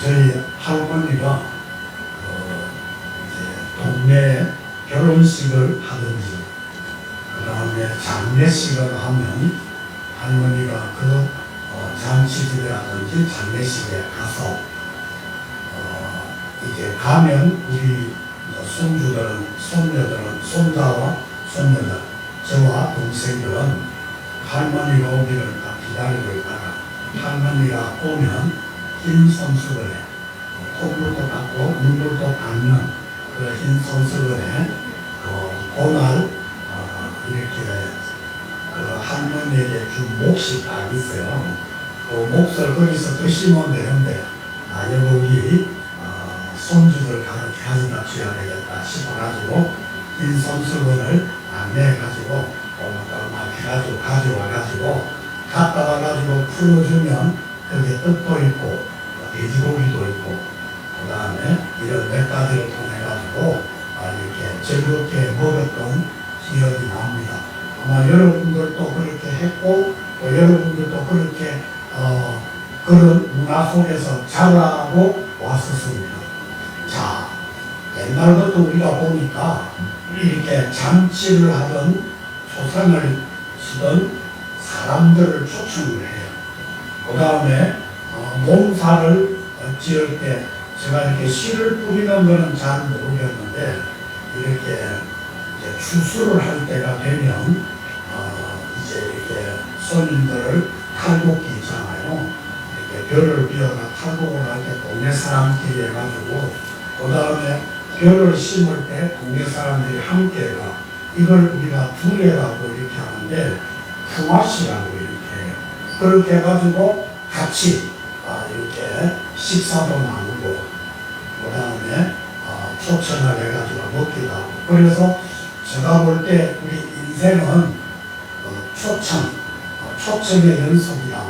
저희 할머니가 이제 동네 결혼식을 하든지 그 다음에 장례식을 하면 할머니가 그 잔치집이라든지 장례식에 가서 이제 가면 우리 손주들은, 손녀들은, 손자와 손녀들, 저와 동생들은 할머니가 오기를 다 기다리고 있다가 할머니가 오면 흰 손수건에 콧물도 닦고 눈물도 닦는 그 흰 손수건에 그날 이렇게 그 할머니에게 준 몫이 딱 있어요. 그 몫을 거기서 드시면 되는데 여기 손주들 가져다 줘야 되겠다 싶어가지고 흰 손수건을 내가지고 해가지고 가져와가지고 갖다 와가지고 풀어주면 거기에 떡도 있고 돼지고기도 있고 그 다음에 이런 몇 가지를 통해가지고 이렇게 즐겁게 먹었던 기억이 납니다. 아마 여러분들도 그렇게 했고 또 여러분들도 그렇게 그런 문화 속에서 자라고 왔었습니다. 자, 옛날부터 우리가 보니까 이렇게 잔치를 하던 초상을 치던 사람들을 초청을 해요. 그 다음에 농사를 지을 때 제가 이렇게 씨를 뿌리는 거는 잘 모르겠는데 이렇게 이제 추수를 할 때가 되면 이제 이렇게 손님들을 탈곡기 있잖아요. 이렇게 벼를 비워가 탈곡을 할 때 동네 사람끼리 해가지고 그 다음에 벼를 심을 때 동네 사람들이 함께가 이걸 우리가 두레라고 이렇게 하는데 품앗이라고 이렇게 해요. 그렇게 해가지고 같이 이렇게 식사도 나누고 그 다음에 초청을 해가지고 먹기도 하고 그래서 제가 볼 때 우리 인생은 초청의 연속이다.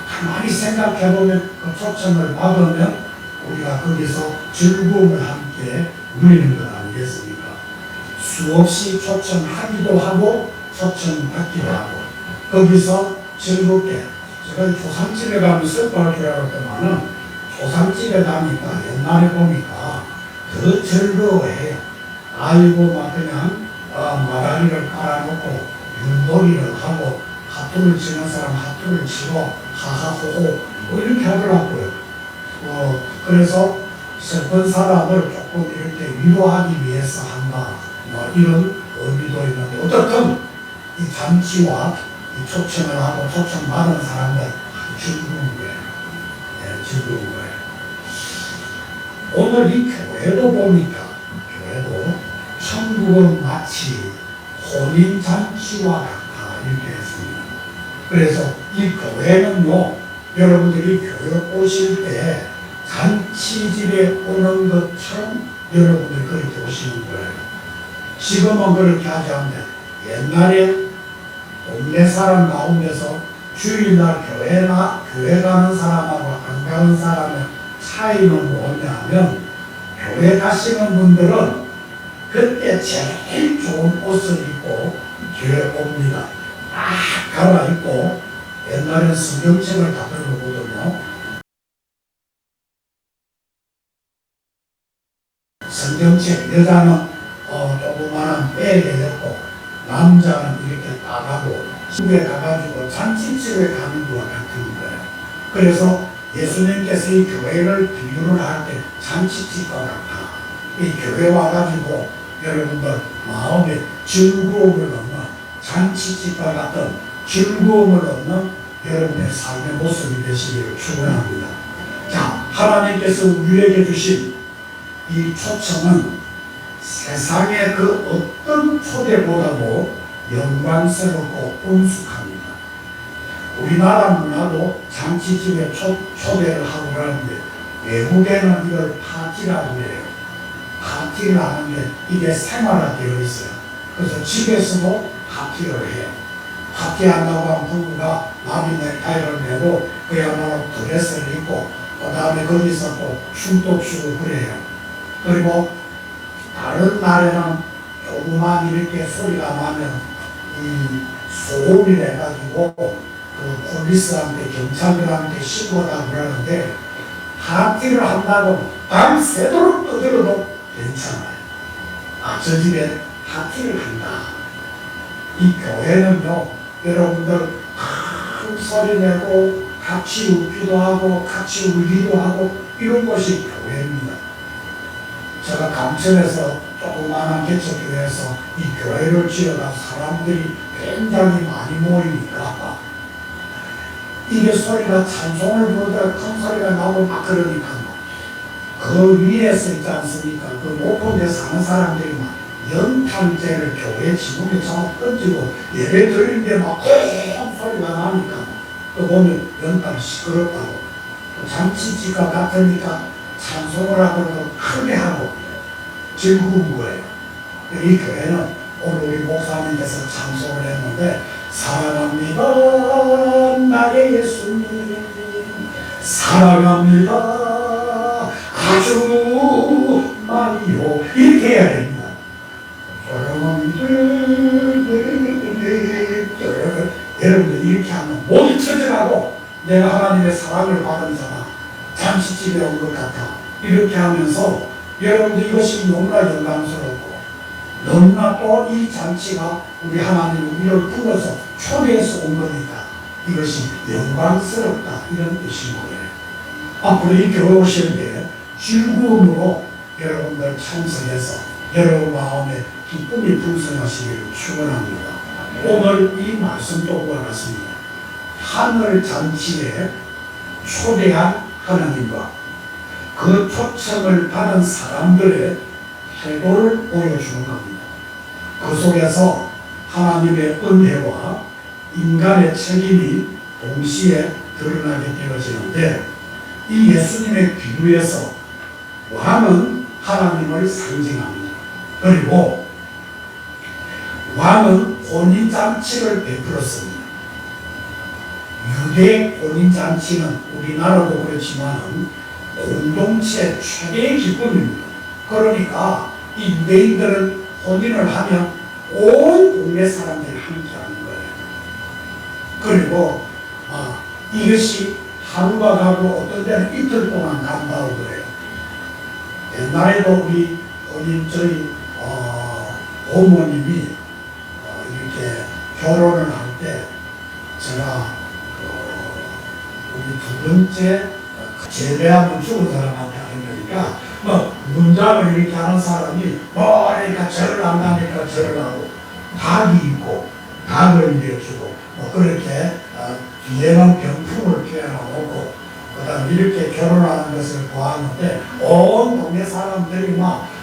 가만히 생각해보면 그 초청을 받으면 우리가 거기서 즐거움을 함께 누리는 것 아니겠습니까? 수없이 초청하기도 하고 초청받기도 하고 거기서 즐겁게 제가 조상집에 가면 썩발기라고 했더만은 조상집에 가니까 옛날에 보니까 더 즐거워해요. 아이고 막 그냥 마다리를 깔아놓고 윷놀이를 하고 하투를 치는 사람 하투를 치고 하하호호 뭐 이렇게 하더라고요. 그래서 슬픈 사람을 조금 이렇게 위로하기 위해서 한다 뭐 이런 의미도 있는데 어떻든 이 잔치와 이 초청을 하고 초청받은 사람들 즐거운 거예요. 네, 즐거운 거예요. 오늘 이 교회도 보니까 교회도 천국은 마치 혼인잔치와 같다 이렇게 했습니다. 그래서 이 교회는요 여러분들이 교회 오실 때 잔치집에 오는 것처럼 여러분들이 그렇게 오시는 거예요. 지금은 그렇게 하지 않는데 옛날에 동네 사람 가운데서 주일날 교회 가는 사람하고 안 가는 사람의 차이는 뭐냐면 교회 가시는 분들은 그때 제일 좋은 옷을 입고 교회 옵니다. 딱 갈아입고 옛날엔 성경책을 다 들고 보거든요. 성경책 여자는 조그마한 백에 였고 남자는 이렇게 따가고 집에 가가지고 잔치집에 가는 것과 같은 거예요. 그래서 예수님께서 이 교회를 비유를 할 때 잔치집과 같다. 이 교회 와가지고 여러분들 마음에 즐거움을 얻는 잔치집과 같은 즐거움을 얻는 여러분의 삶의 모습이 되시기를 축원합니다. 자, 하나님께서 우리에게 주신 이 초청은 세상의 그 어떤 초대보다도 영광스럽고 온숙합니다. 우리나라 문화도 잔치집에 초대를 하고 그러는데 외국에는 이걸 파티라고 해요. 파티를 하는데 이게 생활화되어 있어요. 그래서 집에서도 파티를 해요. 파티한다고 하면 부부가 나비 넥타이를 메고 그야말로 드레스를 입고 그 다음에 거기서 또 춤도 추고 그래요. 그리고 다른 날에는 조그만 이렇게 소리가 나면 이 소음이 돼가지고 그 폴리스한테 경찰들한테 신고하고 그러는데 파티를 한다고 밤새도록 떠들어도 괜찮아요. 아, 저 집에 파티를 한다. 이 교회는요, 여러분들 큰 소리 내고 같이 웃기도 하고 같이 울기도 하고 이런 것이 교회입니다. 제가 감천에서 조그마한 개척교회에서 이 교회를 지어가 사람들이 굉장히 많이 모이니까 이게 소리가 찬송을 부르다가 큰 소리가 나오고 막 그러니까 그 위에서 있지 않습니까? 그 높은 데 사는 사람들이 막 연탄재를 교회 지붕에 잡아 던지고 예배 드리는데 막 콩 소리가 나니까 또 보면 연탄이 시끄럽다고 잔치집과 같으니까 찬송을 하고 크게 하고 즐거운 거예요. 이 교회는 오늘 우리 목사님께서 찬송을 했는데 사랑합니다 나의 예수님 사랑합니다 아주 많이요 이렇게 해야 됩니다. 여러분들 이렇게 하면 목이 터져가고 내가 하나님의 사랑을 받은 자가 잔치집에 온 것 같아 이렇게 하면서 여러분들 이것이 너무나 영광스럽고 너무나 또 이 잔치가 우리 하나님 우리를 불러서 초대해서 온 거니까 이것이 영광스럽다 이런 뜻인 거예요. 앞으로 이 교회 오시는데 즐거움으로 여러분들 참석해서 여러분 마음에 기쁨이 풍성하시기를 축원합니다. 오늘 이 말씀도 그와 같습니다. 하늘 잔치에 초대한 하나님과 그 초청을 받은 사람들의 태도를 보여주는 겁니다. 그 속에서 하나님의 은혜와 인간의 책임이 동시에 드러나게 되어지는데 이 예수님의 비유에서 왕은 하나님을 상징합니다. 그리고 왕은 혼인잔치를 베풀었습니다. 유대 혼인잔치는 우리나라도 그렇지만 공동체 최대의 기쁨입니다. 그러니까 이 유대인들은 혼인을 하면 온 동네 사람들이 함께 하는 거예요. 그리고 이것이 하루가 가고 어떤 때는 이틀 동안 간다고 그래요. 옛날에도 우리 저희 부모님이 이렇게 결혼을 할 때 제가 우리 두 번째 제대하면 죽은 사람한테 하는 거니까 문장을 이렇게 하는 사람이 그러니까 절을 안 가니까 절을 하고 닭이 있고 닭을 이겨주고 그렇게 뒤에는 병풍을 피워놓고 그 다음에 이렇게 결혼하는 것을 보았는데 온 동네 사람들이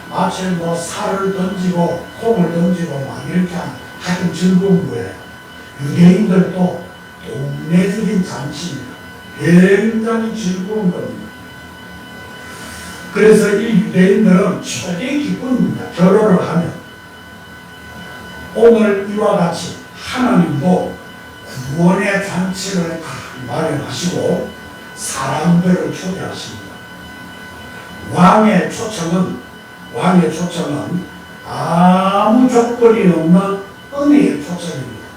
마치 살을 던지고 콩을 던지고 이렇게 하여튼 즐거운 거예요. 유대인들도 동네적인 잔치입니다. 굉장히 즐거운 겁니다. 그래서 이 유대인들은 최대 기쁨입니다. 결혼을 하면 오늘 이와 같이 하나님도 구원의 잔치를 다 마련하시고 사람들을 초대하십니다. 왕의 초청은 아무 조건이 없는 은혜의 초청입니다.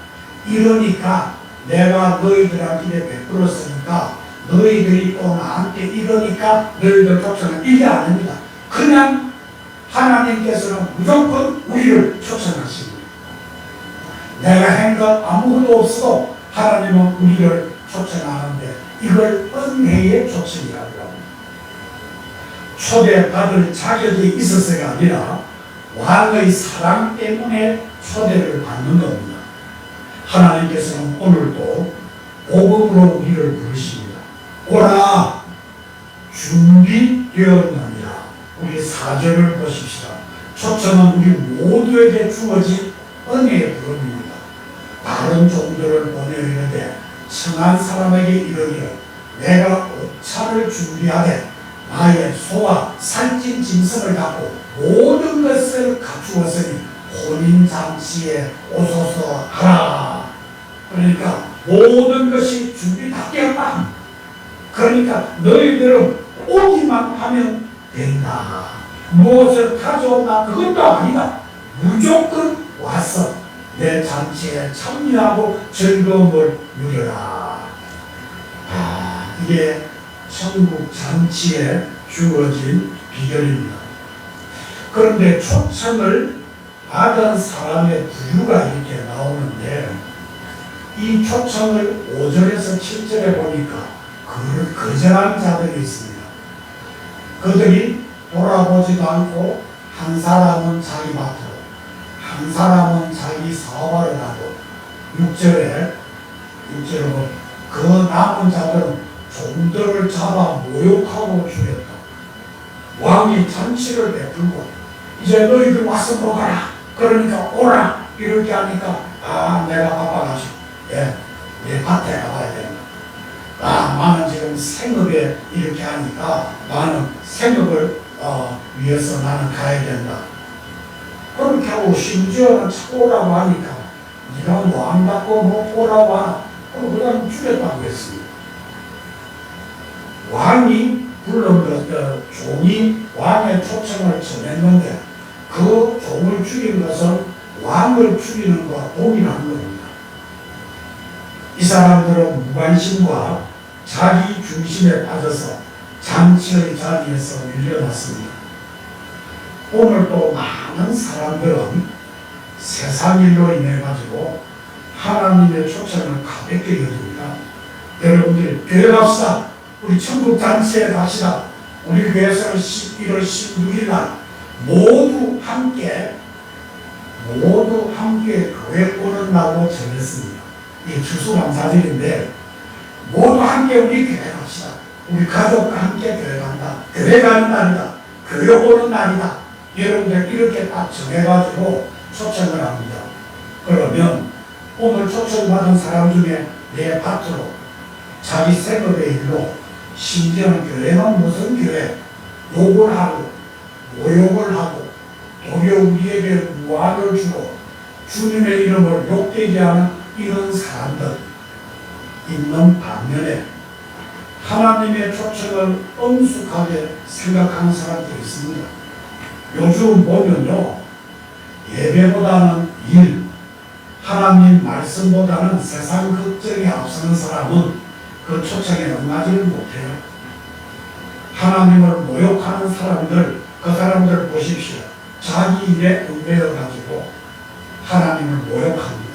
이러니까 내가 너희들한테 베풀었으니까 너희들이 또 나한테 이러니까 너희들 초청은 이게 아닙니다. 그냥 하나님께서는 무조건 우리를 초청하십니다. 내가 한 것 아무것도 없어도 하나님은 우리를 초청하는데 이걸 은혜의 초청이라고 합니다. 초대받을 자격이 있어서가 아니라 왕의 사랑 때문에 초대를 받는 겁니다. 하나님께서는 오늘도 복음으로 우리를 부르십니다. 오라 준비되었느니라. 우리 4절을 보십시다. 초청은 우리 모두에게 주어진 은혜의 부름입니다. 다른 종들을 보내어 이르되 청한 사람에게 이르기를 내가 옷차를 준비하되 나의 소와 살찐 짐승을 갖고 모든 것을 갖추었으니 혼인잔치에 오소서 하라. 그러니까 모든 것이 준비 다 되었다. 그러니까 너희들은 오기만 하면 된다. 무엇을 가져온다 그것도 아니다. 무조건 와서 내 잔치에 참여하고 즐거움을 누려라. 이게 천국 잔치에 주어진 비결입니다. 그런데 초청을 받은 사람의 부류가 이렇게 나오는데 이 초청을 5절에서 7절에 보니까 거절한 자들이 있습니다. 그들이 돌아보지도 않고 한 사람은 자기 밭으로 한 사람은 자기 사업하러 가고 6절에 그 남은 자들은 종들을 잡아 모욕하고 죽였다. 왕이 잔치를 베풀고 이제 너희들 와서 먹어라. 그러니까 오라. 이렇게 하니까 내가 바빠가지고 내 밭에 가봐야 된다. 나는 지금 생업에 이렇게 하니까 나는 생업을 위해서 나는 가야 된다. 그렇게 하고 심지어는 자꾸 오라고 하니까 네가 뭐 안 받고 뭐 오라고 하나? 그냥 죽였다고 했습니다. 왕이 종이 왕의 초청을 전했는데 그 종을 죽인 것은 왕을 죽이는 것과 동일한 겁니다. 이 사람들은 무관심과 자기 중심에 빠져서 잔치의 자리에서 밀려났습니다. 오늘 또 많은 사람들은 세상 일로 인해 가지고 하나님의 초청을 가볍게 여깁니다. 여러분들이 교회 갑시다. 우리 천국 잔치에 갑시다. 우리 교회에서는 11월 16일 날 모두 함께 교회 오는 날로 정했습니다. 이게 추수감사절인데 모두 함께 우리 교회 갑시다. 우리 가족과 함께 교회 간다. 교회 가는 날이다. 교회 오는 날이다. 여러분들 이렇게 딱 정해가지고 초청을 합니다. 그러면 오늘 초청받은 사람 중에 내 밭으로 자기 생업의 일로 심지어는 교회는 무슨 교회 욕을 하고 모욕을 하고 도리어 우리에게 무안을 주고 주님의 이름을 욕되게 하는 이런 사람들 있는 반면에 하나님의 초청을 엄숙하게 생각하는 사람들이 있습니다. 요즘 보면요, 예배보다는 일, 하나님 말씀보다는 세상 걱정에 앞서는 사람은 그 초청에 응하지를 못해요. 하나님을 모욕하는 사람들, 그 사람들 보십시오. 자기 일에 얽매여가지고 하나님을 모욕합니다.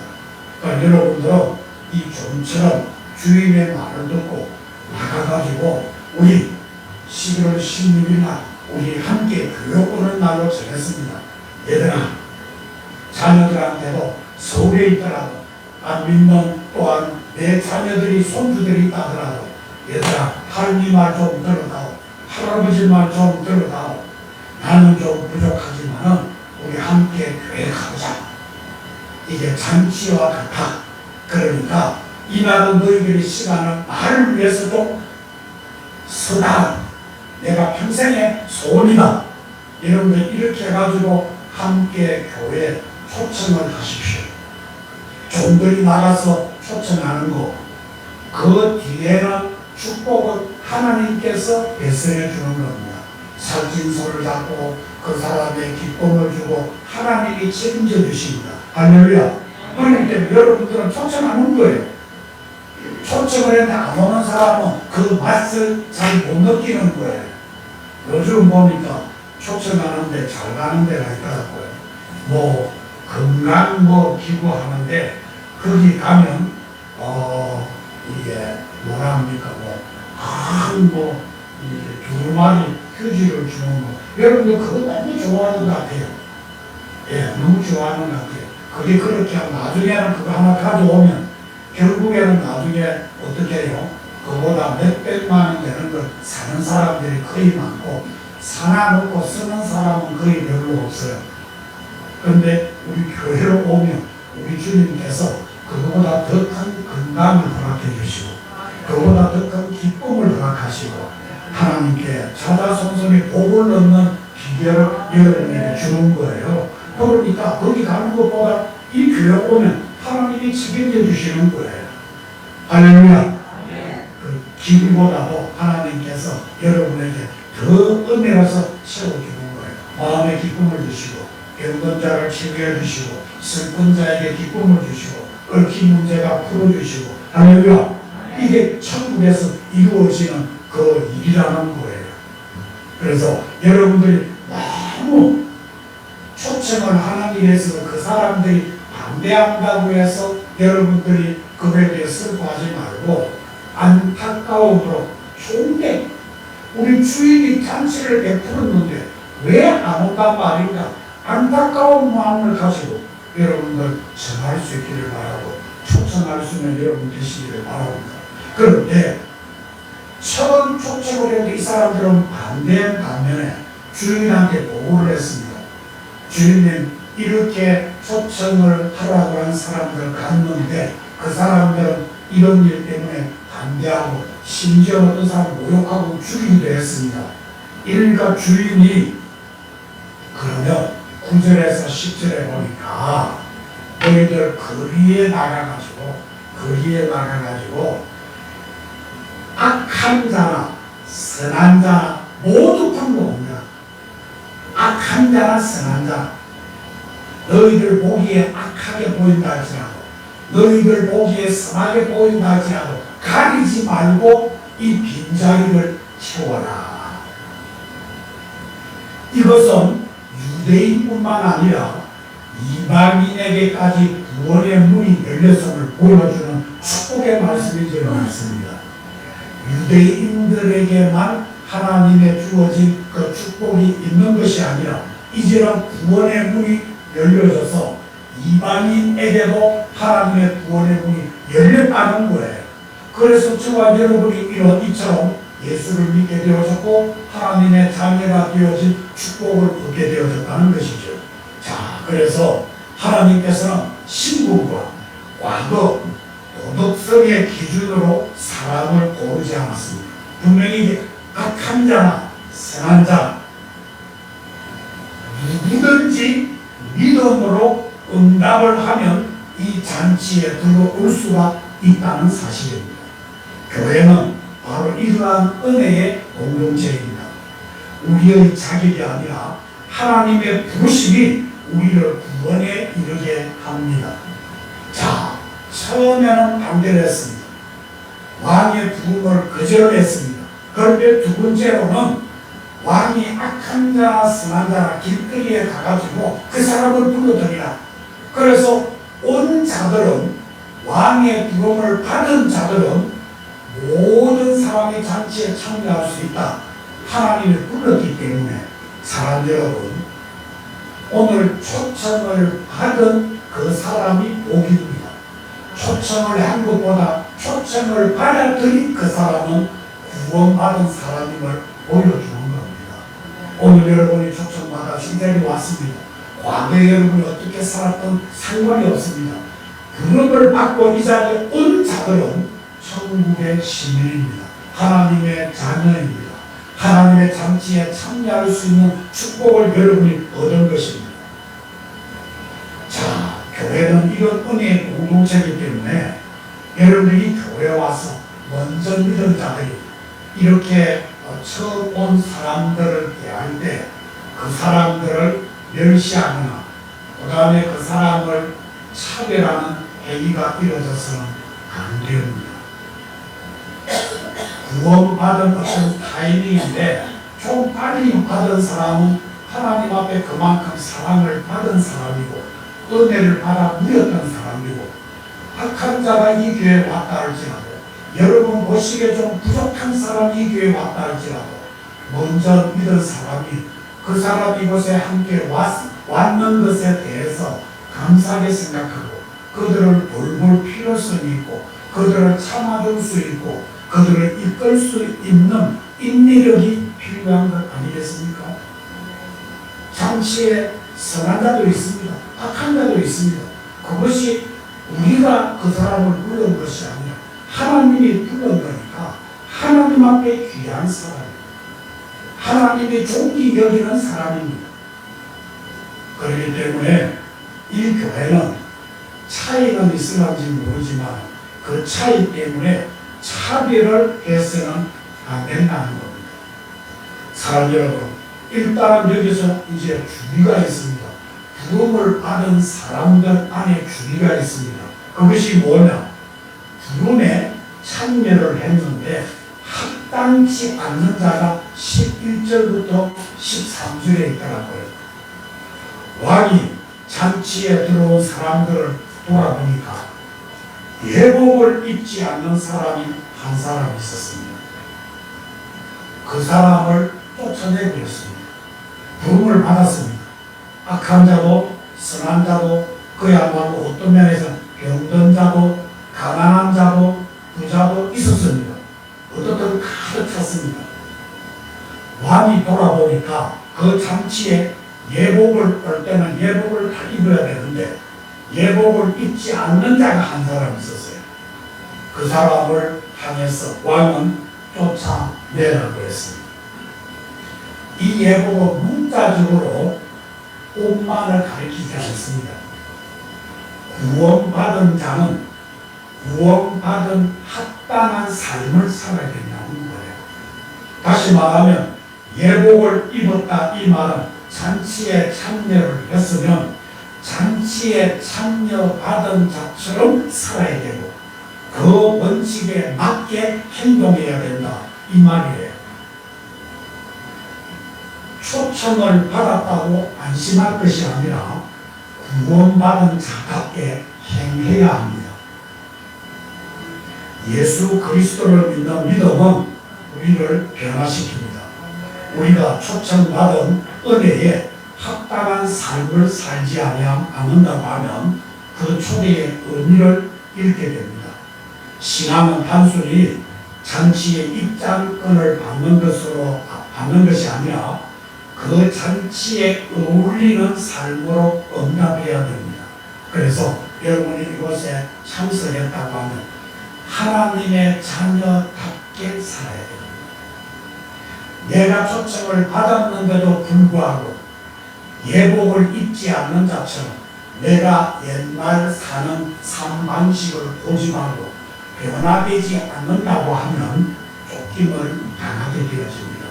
그러니까 여러분들은 이 좀처럼 주인의 말을 듣고 나가가지고 우리 11월 16일 날 우리 함께 교회 오는 날로 정했습니다. 얘들아, 자녀들한테도 서울에 있더라도 안 믿는 또한 내 자녀들이 손주들이 있다 하더라도 얘들아, 할머니 말 좀 들어다오, 할아버지 말 좀 들어다오. 나는 좀 부족하지만은 우리 함께 교회 가보자. 이게 잔치와 같아. 그러니까 이날은 너희들의 시간을 나를 위해서 좀 쓰다. 내가 평생의 소원이다. 여러분들 이렇게 해가지고 함께 교회 초청을 하십시오. 종들이 나가서 초청하는 거, 그 뒤에는 축복을 하나님께서 배설해 주는 겁니다. 살찐 소를 잡고 그 사람의 기쁨을 주고 하나님이 책임져 주십니다. 할렐루야. 그러니까 여러분들은 초청하는 거예요. 초청을 했는데 안 오는 사람은 그 맛을 잘 못 느끼는 거예요. 요즘 보니까 초청하는데 잘 가는 데가 있더라고요. 뭐 건강 기구 하는데 거기 가면 이게 뭐라 합니까? 두루마리 휴지를 주는 거. 여러분들 그거 너무 좋아하는 것 같아요. 너무 좋아하는 것 같아요. 그게 그렇게 하면 나중에는 그거 하나 가져오면 결국에는 나중에 어떻게 해요? 그보다 몇백만 원 되는 걸 사는 사람들이 거의 많고 사놔놓고 쓰는 사람은 거의 별로 없어요. 그런데 우리 교회로 오면 우리 주님께서 그거보다 더 큰 건강을 허락해 주시고 그거보다 더 큰 기쁨을 허락하시고 하나님께 자자손손이 복을 얻는 비결을 여러분에게 주는 거예요. 그러니까 거기 가는 것보다 이 교회 오면 하나님이 책임져 주시는 거예요. 할렐루야. 그 기분보다도 하나님께서 여러분에게 더 은혜라서 채워주는 거예요. 마음의 기쁨을 주시고 병든 자를 치료해 주시고 슬픈 자에게 기쁨을 주시고 얽힌 문제가 풀어주시고 할렐루야. 이게 천국에서 이루어지는 그 일이라는 거예요. 그래서 여러분들이 너무 초청을 하는 일에서 그 사람들이 반대한다고 해서 여러분들이 그에 대해 슬퍼하지 말고 안타까움으로 좋은데 우리 주인이 잔치를 베풀었는데 왜 안 온단 말인가? 안타까운 마음을 가지고 여러분들 전할 수 있기를 바라고 초청할 수 있는 여러분 되시기를 바랍니다. 그런데 처음 초청을 했는데 이 사람들은 반대한 반면에 주인한테 보고를 했습니다. 주인님, 이렇게 초청을 하라고 한 사람들 갔는데 그 사람들은 이런 일 때문에 반대하고 심지어 어떤 사람 모욕하고 죽이기도 했습니다. 이러니까 주인이 그러면 9절에서 10절에 보니까 너희들 거리에 나가가지고 악한 자나 선한 자나 모두 불러옵니다. 악한 자나 선한 자, 너희들 보기에 악하게 보인다 할지라도 너희들 보기에 선하게 보인다 할지라도 가리지 말고 이 빈자리를 채워라. 이것은 유대인뿐만 아니라 이방인에게까지 구원의 문이 열렸음을 보여주는 축복의 말씀이지는 않습니다. 유대인들에게만 하나님의 주어진 그 축복이 있는 것이 아니라 이제는 구원의 문이 열려져서 이방인에게도 하나님의 구원의 문이 열렸다는 거예요. 그래서 저와 여러분이 이처럼 예수를 믿게 되어졌고 하나님의 자녀가 되어진 축복을 얻게 되어졌다는 것이죠. 자, 그래서 하나님께서는 신분과 과거, 도덕성의 기준으로 사람을 고르지 않았습니다. 분명히 악한 자나 선한 자 누구든지 믿음으로 응답을 하면 이 잔치에 들어올 수가 있다는 사실입니다. 교회는 바로 이러한 은혜의 공동체입니다. 우리의 자격이 아니라 하나님의 부르심이 우리를 구원에 이르게 합니다. 자, 처음에는 반대를 했습니다. 왕의 부름을 거절했습니다. 그런데 두 번째로는 왕이 악한 자나 선한 자나 길거리에 가가지고 그 사람을 불러들이라. 그래서 온 자들은, 왕의 부름을 받은 자들은 모든 사람이 잔치에 참여할 수 있다. 하나님이 불렀기 때문에 사람 여러분, 오늘 초청을 받은 그 사람이 복입니다. 초청을 한 것보다 초청을 받아들인 그 사람은 구원받은 사람임을 보여주는 겁니다. 오늘 여러분이 초청받아 이 자리에 왔습니다. 과거에 여러분이 어떻게 살았던 상관이 없습니다. 부름을 받고 이 자리에 온 자들은 천국의 시민입니다. 하나님의 자녀입니다. 하나님의 잔치에 참여할 수 있는 축복을 여러분이 얻은 것입니다. 자, 교회는 이런 은혜의 공동체이기 때문에 여러분이 교회에 와서 먼저 믿은 자들이 이렇게 처음 온 사람들을 대할 때 그 사람들을 멸시하거나 그 다음에 그 사람을 차별하는 행위가 이루어져서는 안 됩니다. 구원받은 것은 타이밍인데 좀 빨리 받은 사람은 하나님 앞에 그만큼 사랑을 받은 사람이고 은혜를 받아 누렸던 사람이고 악한 자가 이 교회에 왔다 할지라도 여러분 보시기에 좀 부족한 사람이 이 교회에 왔다 할지라도 먼저 믿은 사람이 그 사람이 이곳에 함께 왔는 것에 대해서 감사하게 생각하고 그들을 돌볼 필요성이 있고 그들을 참아줄 수 있고 그들을 이끌 수 있는 인내력이 필요한 것 아니겠습니까? 잔치에 선한 자도 있습니다. 악한 자도 있습니다. 그것이 우리가 그 사람을 부른 것이 아니라 하나님이 부른 거니까 하나님 앞에 귀한 사람입니다. 하나님이 존귀 여기는 사람입니다. 그렇기 때문에 이 교회는 차이는 있을런지 모르지만 그 차이 때문에 차별을 해서는 안 된다는 겁니다. 사랑 여러분, 일단 여기서 이제 주의가 있습니다. 부름을 받은 사람들 안에 주의가 있습니다. 그것이 뭐냐? 부름에 참여를 했는데 합당치 않는 자가 11절부터 13절에 있더라고요. 왕이 잔치에 들어온 사람들을 돌아보니까 예복을 입지 않는 사람이 한 사람 있었습니다. 그 사람을 쫓아내버렸습니다. 부름을 받았습니다. 악한 자도 선한 자도 그야말로 어떤 면에서 병든 자도 가난한 자도 부자도 있었습니다. 어떻든 가득 찼습니다. 왕이 돌아보니까 그 잔치에 예복을 올 때는 예복을 다 입어야 되는데 예복을 입지 않는 자가 한 사람 있었어요. 그 사람을 향해서 왕은 쫓아내라고 했습니다. 이 예복은 문자적으로 옷만을 가리키지 않습니다. 구원받은 자는 구원받은 합당한 삶을 살아야 된다는 거예요. 다시 말하면 예복을 입었다 이 말은 잔치에 참여를 했으면 잔치에 참여받은 자처럼 살아야 되고 그 원칙에 맞게 행동해야 된다 이 말이에요. 초청을 받았다고 안심할 것이 아니라 구원받은 자답게 행해야 합니다. 예수 그리스도를 믿는 믿음은 우리를 변화시킵니다. 우리가 초청받은 은혜에 합당한 삶을 살지 않는다고 하면 그 초대의 의미를 잃게 됩니다. 신앙은 단순히 잔치의 입장권을 받는 것이 아니라 그 잔치에 어울리는 삶으로 응답해야 됩니다. 그래서 여러분이 이곳에 참석했다고 하면 하나님의 자녀답게 살아야 됩니다. 내가 초청을 받았는데도 불구하고 예복을 입지 않는 자처럼 내가 옛날 사는 삶 방식을 고집하고 변화되지 않는다고 하면 쫓김을 당하게 되어집니다.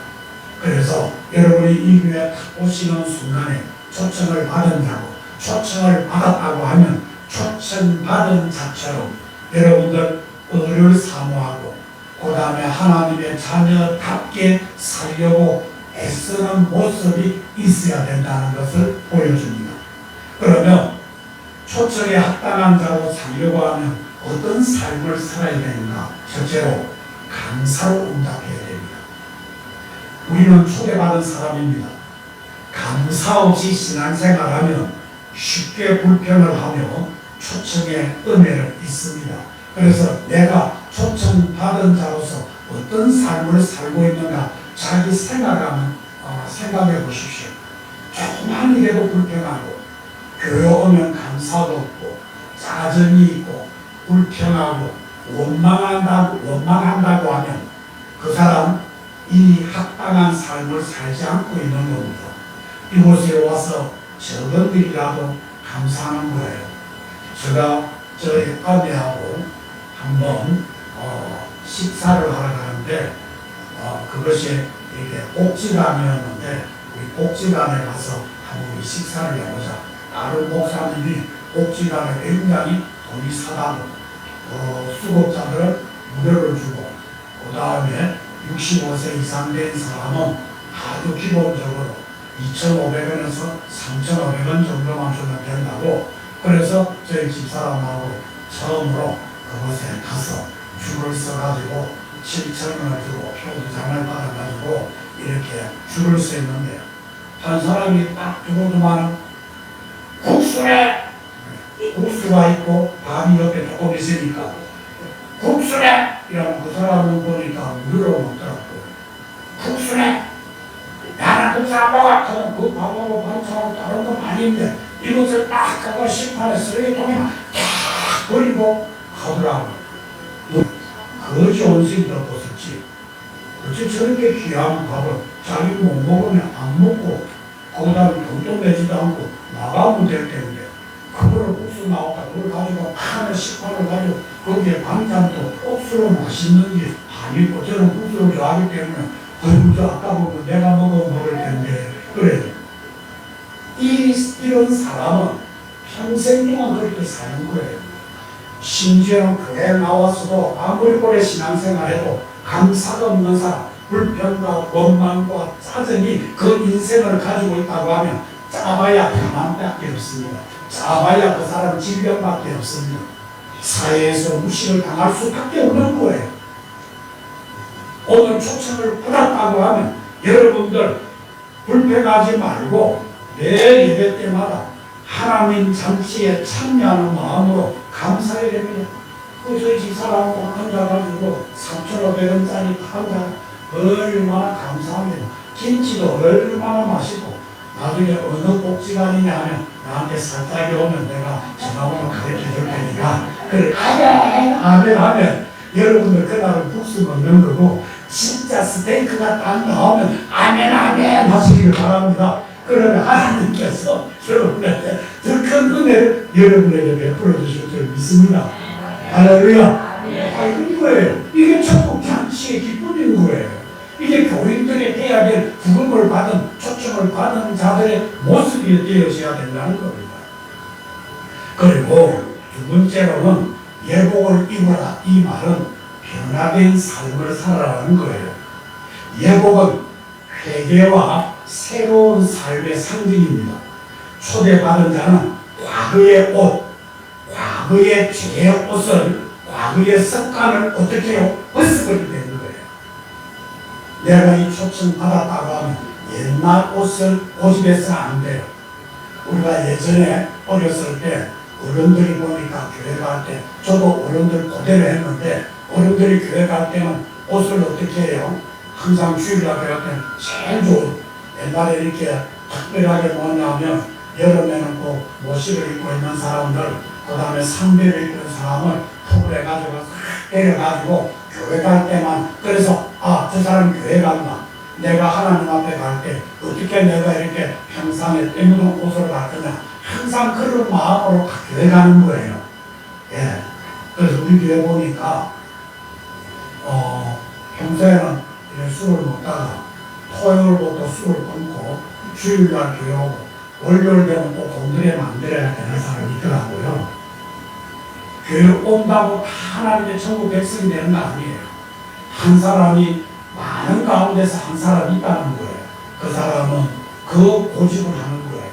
그래서 여러분이 이 교회에 딱 오시는 순간에 초청을 받은 자고 초청을 받았다고 하면 초청받은 자처럼 여러분들 의를 사모하고 그 다음에 하나님의 자녀답게 살려고 애쓰는 모습이 있어야 된다는 것을 보여줍니다. 그러면 초청에 합당한 자로 살려고 하면 어떤 삶을 살아야 되는가? 첫째로 감사로 응답해야 됩니다. 우리는 초대받은 사람입니다. 감사 없이 신앙생활하면 쉽게 불평을 하며 초청의 은혜를 잊습니다. 그래서 내가 초청받은 자로서 어떤 삶을 살고 있는가 자기 생각해 보십시오. 조그만 일에도 불평하고 교회 오면 감사도 없고 짜증이 있고 불평하고 원망한다고 하면 그 사람 이 합당한 삶을 살지 않고 있는 겁니다. 이곳에 와서 적은 일이라도 감사하는 거예요. 제가 저희 아내하고 한번 식사를 하러 가는데 그것이 이렇게 복지관이었는데 우리 복지관에 가서 한번 식사를 해보자. 다른 목사님이 복지관에 굉장히 돈이 사다고 수급자들은 무료를 주고 그 다음에 65세 이상 된 사람은 아주 기본적으로 2,500원에서 3,500원 정도만 주면 된다고. 그래서 저희 집사람하고 처음으로 그곳에 가서 줄을 서가지고 7,000원을 주고 표 2장을 받아가지고 이렇게 줄을 서 있는데 한 사람이 딱 두고두만 국수래! 국수가 있고 밥이 옆에 조금 있으니까 국수래! 이러면 그 사람을 보니까 무료로 먹더라고요. 국수래! 나는 국수 안 먹어! 그럼 그 밥하고 반찬하고 다른 건 아닌데 이것을 딱 가서 심판에 쓰레기통에 딱 버리고 가더라고요. 거지 온신도 벗었지. 어째 저렇게 귀한 밥을 자기 못 먹으면 안 먹고 거기다 돈도 내지도 않고 나가면 될 텐데 그거를 국수 나왔다 그걸 가지고 하나 식판을 가지고 거기에 반찬도 국수로 맛있는지 아니고 저는 국수를 좋아하기 때문에 아이고 저 아까 먹고 내가 먹을 텐데 그래. 이런 사람은 평생 동안 그렇게 사는 거예요. 심지어는 교회에 나와서도 아무리 오래 신앙생활해도 감사가 없는 사람, 불평과 원망과 짜증이 그 인생을 가지고 있다고 하면 짜봐야 가난밖에 없습니다. 짜봐야 그 사람 질병밖에 없습니다. 사회에서 무시를 당할 수밖에 없는 거예요. 오늘 초청을 받았다고 하면 여러분들 불평하지 말고 매 예배 때마다 하나님 잔치에 참여하는 마음으로 감사해야 됩니다. 저희 집사람하고 앉아가지고 3,500원짜리 판다 얼마나 감사합니다. 김치도 얼마나 맛있고 나중에 어느 복지관이냐 하면 나한테 살짝이 오면 내가 전화번호 가르쳐 줄 테니까 그래 아멘 하면 여러분들 그날은 국수 먹는 거고 진짜 스테이크가 딱 나오면 아멘 하시기를 바랍니다. 그러면 하나님께서 여러분에게 더 큰 은혜를 여러분에게 베풀어 주실 줄 믿습니다. 할렐루야. 이런 거예요. 이게 천국 잔치의 기쁨인 거예요. 이게 교인들이 해야 될 구금을 받은 초청을 받은 자들의 모습이 되어져야 된다는 겁니다. 그리고 두 번째로는 예복을 입어라. 이 말은 변화된 삶을 살아라는 거예요. 예복은 회개와 새로운 삶의 상징입니다. 초대받은 자는 과거의 옷, 과거의 죄의 옷을, 과거의 습관을 어떻게 해요? 벗어버리게 되는 거예요. 내가 이 초청 받았다고 하면 옛날 옷을 고집해서는 안 돼요. 우리가 예전에 어렸을 때 어른들이 보니까 교회 갈 때, 저도 어른들 그대로 했는데 어른들이 교회 갈 때는 옷을 어떻게 해요? 항상 주일날 교회 갈 때는 제일 좋은, 옛날에 이렇게 특별하게 뭐냐면 여름에는 꼭 모시를 입고 있는 사람들, 그 다음에 삼배를 입고 있는 사람을 톡을 해가지고 때려가지고 교회 갈 때만, 그래서 저 사람 교회 간다. 내가 하나님 앞에 갈 때 어떻게 내가 이렇게 평상에 때묻은 옷을 갈 거냐. 항상 그런 마음으로 교회 가는 거예요. 예. 그래서 우리 교회 보니까 평소에는 술을 먹다가 토요일부터 술을 끊고 주일날 교회 오고 월요일 되면 또 공들여 만들어야 되는 사람이 있더라고요. 교회 온다고 다 하나님의 천국 백성이 되는 거 아니에요. 한 사람이 많은 가운데서 한 사람이 있다는 거예요. 그 사람은 그 고집을 하는 거예요.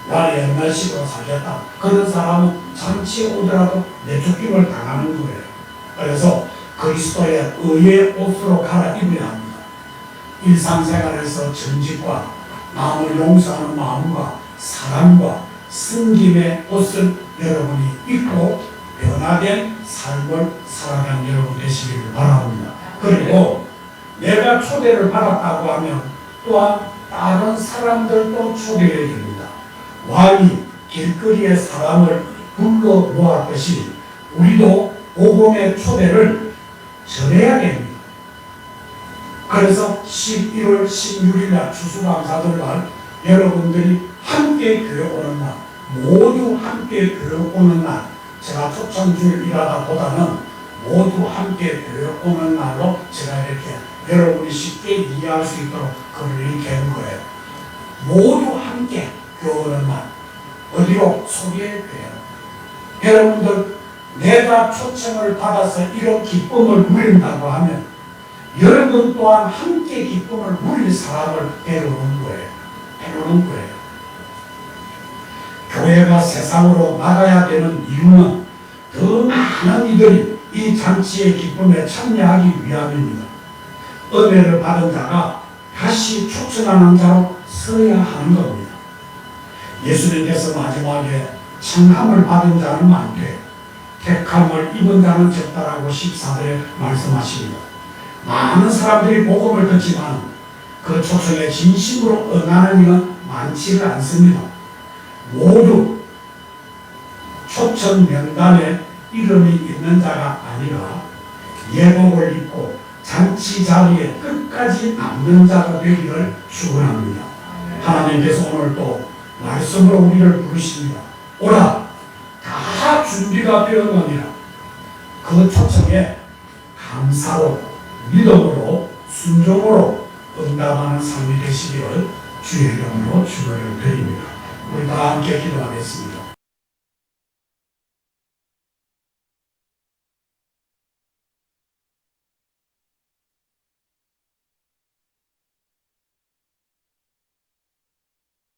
나는 옛날식으로 살겠다. 그런 사람은 잔치에 오더라도 내쫓김을 당하는 거예요. 그래서 그리스도의 의의 옷으로 갈아입어야 합니다. 일상생활에서 정직과 마음을 용서하는 마음과 사랑과 섬김의 옷을 여러분이 입고 변화된 삶을 살아가는 여러분 되시기를 바랍니다. 그리고 내가 초대를 받았다고 하면 또한 다른 사람들도 초대해야 됩니다. 왕이 길거리의 사람을 불러 모았듯이 우리도 복음의 초대를 전해야 됩니다. 그래서 11월 16일 날 추수감사절날 여러분들이 함께 교회 오는 날, 모두 함께 교회 오는 날, 제가 초청주일 일하다 보다는 모두 함께 교회 오는 날로 제가 이렇게 여러분이 쉽게 이해할 수 있도록 글을 이렇게 한 거예요. 모두 함께 교회 오는 날, 어디로? 소리의 교회. 여러분들 내가 초청을 받아서 이런 기쁨을 누린다고 하면 여러분 또한 함께 기쁨을 누릴 사람을 데려오는 거예요. 데려오는 거예요. 교회가 세상으로 나가야 되는 이유는 더 많은 이들이 이 잔치의 기쁨에 참여하기 위함입니다. 은혜를 받은 자가 다시 초청하는 자로 서야 하는 겁니다. 예수님께서 마지막에 청함을 받은 자는 많되 택함을 입은 자는 적다라고 14절에 말씀하십니다. 많은 사람들이 복음을 듣지만 그 초청에 진심으로 응하는 이는 많지는 않습니다. 모두 초청 명단에 이름이 있는 자가 아니라 예복을 입고 잔치 자리에 끝까지 남는 자가 되기를 축원합니다. 하나님께서 오늘 또 말씀으로 우리를 부르십니다. 오라, 다 준비가 되었느니라. 그 초청에 감사로, 믿음으로, 순종으로 응답하는 삶이 되시기를 주의 이름으로 축원을 드립니다. 우리 다 함께 기도하겠습니다.